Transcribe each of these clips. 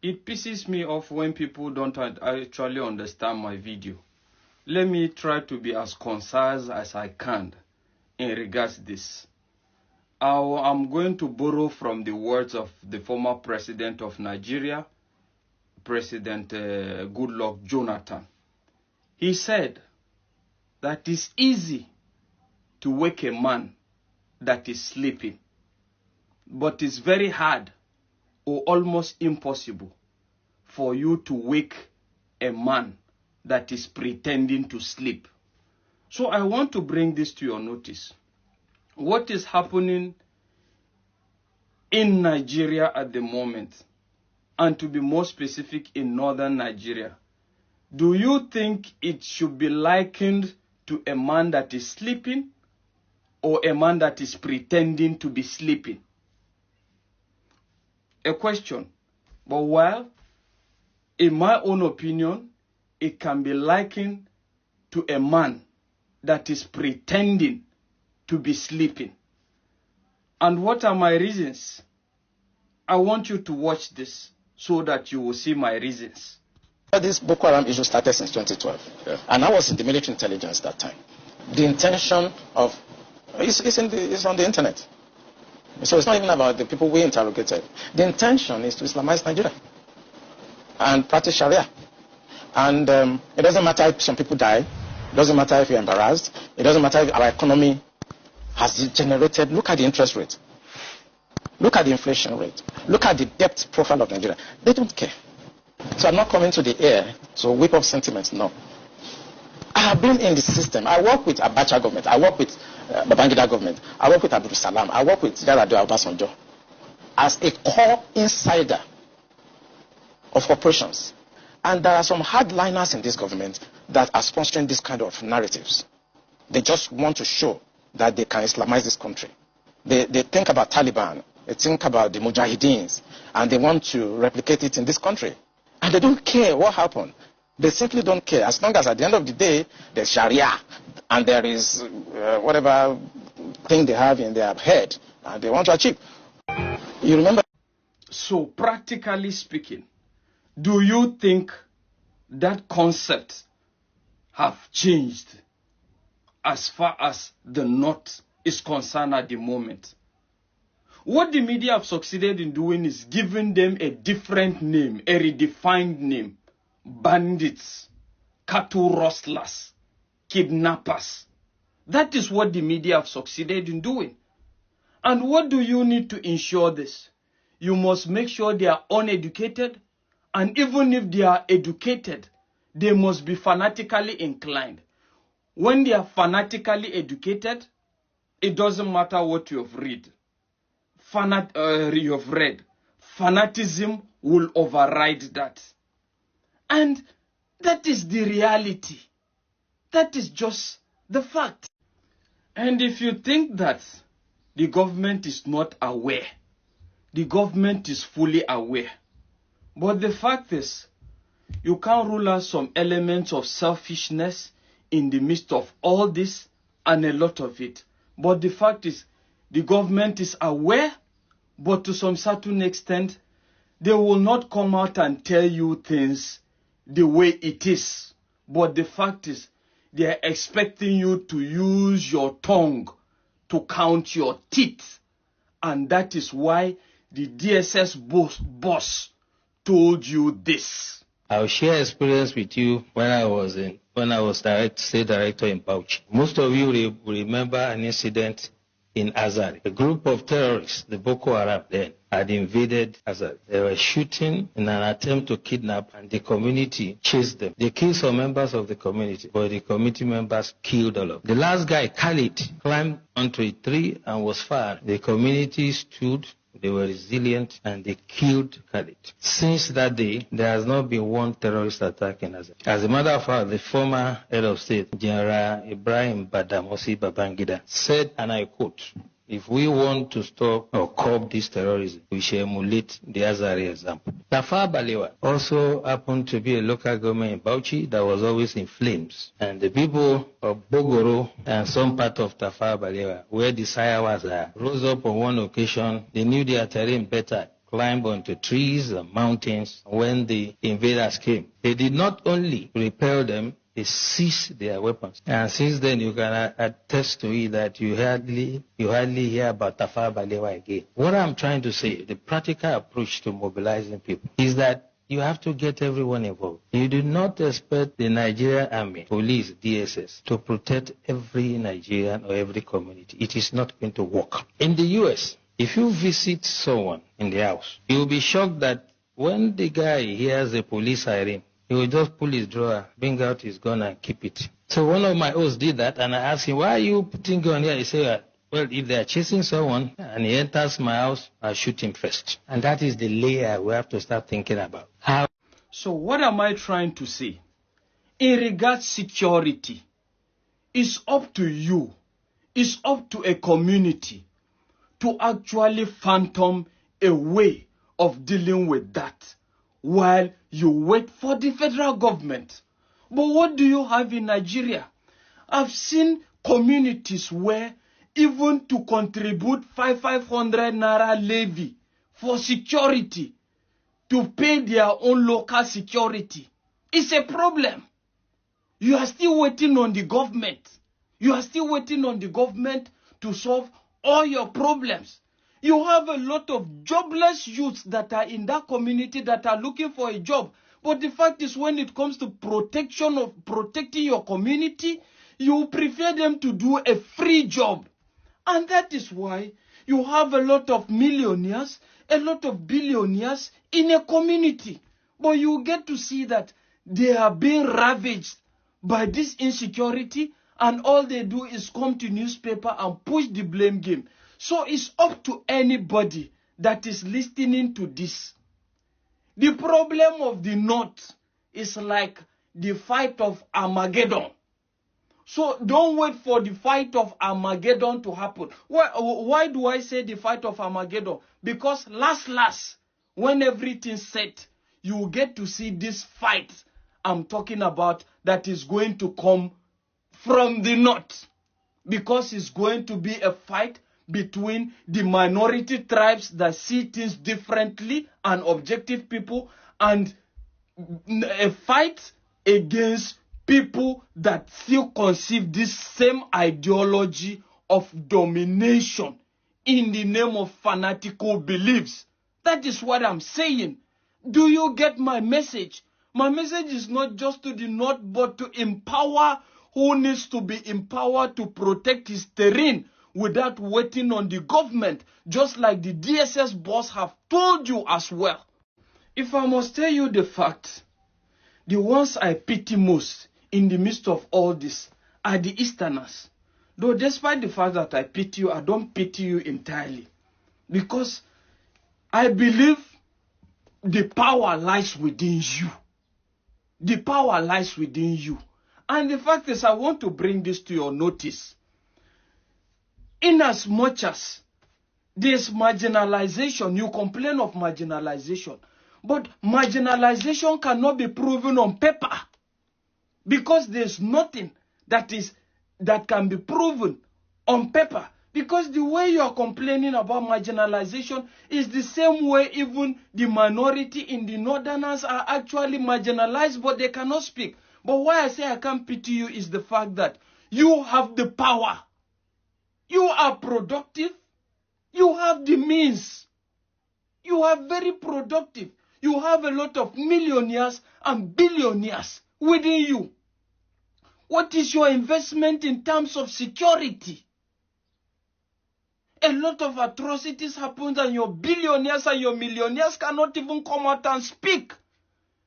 It pisses me off when people don't actually understand my video. Let me try to be as concise as I can in regards to this. I'm going to borrow from the words of the former president of Nigeria, President Goodluck Jonathan. He said that it's easy to wake a man that is sleeping, but it's very hard or almost impossible for you to wake a man that is pretending to sleep. So I want to bring this to your notice. What is happening in Nigeria at the moment, and to be more specific, in northern Nigeria, do you think it should be likened to a man that is sleeping or a man that is pretending to be sleeping? A question. But well, in my own opinion, it can be likened to a man that is pretending to be sleeping. And what are my reasons? I want you to watch this so that you will see my reasons. This Boko Haram issue started since 2012, and I was in the military intelligence that time. The intention of it's on the internet, so it's not even about the people we interrogated. The intention is to Islamize Nigeria and practice Sharia, and it doesn't matter if some people die, it doesn't matter if you're embarrassed, it doesn't matter if our economy has degenerated. Look at the interest rate, look at the inflation rate, look at the debt profile of Nigeria. They don't care. So I'm not coming to the air to whip up sentiments, no. I have been in the system. I work with Abacha government, I work with Babangida government, I work with Abdul Salam, I work with Yar'Adua Obasanjo as a core insider of operations. And there are some hardliners in this government that are sponsoring this kind of narratives. They just want to show that they can Islamize this country. They think about Taliban, they think about the Mujahideens, and they want to replicate it in this country. And they don't care what happened. They simply don't care. As long as at the end of the day, there's Sharia, and there is whatever thing they have in their head, and they want to achieve. You remember? So practically speaking, do you think that concept have changed as far as the North is concerned at the moment? What the media have succeeded in doing is giving them a different name, a redefined name. Bandits, cattle rustlers, kidnappers. That is what the media have succeeded in doing. And what do you need to ensure this? You must make sure they are uneducated, and even if they are educated, they must be fanatically inclined. When they are fanatically educated, it doesn't matter what you have read. Fanatism will override that. And that is the reality. That is just the fact. And if you think that the government is not aware, the government is fully aware. But the fact is, you can't rule out some elements of selfishness in the midst of all this and a lot of it. But the fact is, the government is aware, but to some certain extent, they will not come out and tell you things the way it is. But the fact is, they are expecting you to use your tongue to count your teeth. And that is why the DSS boss told you this. I'll share experience with you when I was state director in Bauchi. Most of you will remember an incident in Azari. A group of terrorists, the Boko Haram then, had invaded Azari. They were shooting in an attempt to kidnap, and the community chased them. They killed some members of the community, but the community members killed all of them. The last guy, Khalid, climbed onto a tree and was fired. The community stood. They were resilient, and they killed Khalid. Since that day, there has not been one terrorist attack in Azari. As a matter of fact, the former head of state, General Ibrahim Badamasi Babangida, said, and I quote, "If we want to stop or curb this terrorism, we should emulate the Azari example." Tafawa Balewa also happened to be a local government in Bauchi that was always in flames. And the people of Bogoro and some part of Tafawa Balewa, where the Sayawas are, rose up on one occasion. They knew their terrain better climb onto trees and mountains when the invaders came. They did not only repel them, they seized their weapons. And since then, you can attest to it that you hardly hear about Tafawa Balewa again. What I'm trying to say, the practical approach to mobilizing people is that you have to get everyone involved. You do not expect the Nigerian army, police, DSS to protect every Nigerian or every community. It is not going to work. In the US, if you visit someone in the house, you will be shocked that when the guy hears a police siren, he will just pull his drawer, bring out his gun and keep it. So one of my hosts did that, and I asked him, why are you putting gun here? He said, well, if they are chasing someone and he enters my house, I'll shoot him first. And that is the layer we have to start thinking about. How? So what am I trying to say? In regards security, it's up to you, it's up to a community to actually phantom a way of dealing with that while you wait for the federal government. But what do you have in Nigeria? I've seen communities where even to contribute 500 naira levy for security, to pay their own local security, it's a problem. You are still waiting on the government. You are still waiting on the government to solve all your problems. You have a lot of jobless youths that are in that community that are looking for a job. But the fact is, when it comes to protecting your community, you prefer them to do a free job. And that is why you have a lot of millionaires, a lot of billionaires in a community. But you get to see that they are being ravaged by this insecurity, and all they do is come to newspaper and push the blame game. So it's up to anybody that is listening to this. The problem of the North is like the fight of Armageddon. So don't wait for the fight of Armageddon to happen. Why do I say the fight of Armageddon? Because last, when everything's set, you will get to see this fight I'm talking about that is going to come from the North. Because it's going to be a fight between the minority tribes that see things differently and objective people, and a fight against people that still conceive this same ideology of domination in the name of fanatical beliefs. That is what I'm saying. Do you get my message? My message is not just to the North, but to empower who needs to be empowered to protect his terrain without waiting on the government, just like the DSS boss have told you as well. If I must tell you the fact, the ones I pity most in the midst of all this are the Easterners. Though despite the fact that I pity you, I don't pity you entirely. Because I believe the power lies within you. The power lies within you. And the fact is, I want to bring this to your notice. In as much as there's marginalization, you complain of marginalization, but marginalization cannot be proven on paper, because there's nothing that can be proven on paper. Because the way you are complaining about marginalization is the same way even the minority in the Northerners are actually marginalized, but they cannot speak. But why I say I can't pity you is the fact that you have the power. You are productive. You have the means. You are very productive. You have a lot of millionaires and billionaires within you. What is your investment in terms of security? A lot of atrocities happen, and your billionaires and your millionaires cannot even come out and speak.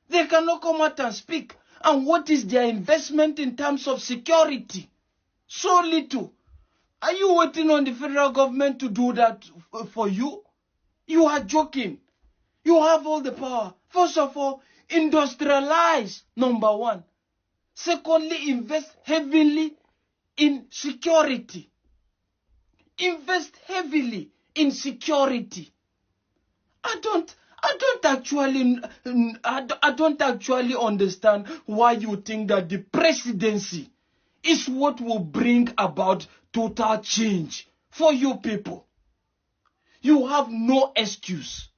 They cannot come out and speak. And what is their investment in terms of security? So little. Are you waiting on the federal government to do that for you? You are joking. You have all the power. First of all, industrialize, number one. Secondly, invest heavily in security. Invest heavily in security. I don't actually understand why you think that the presidency is what will bring about total change for you people. You have no excuse.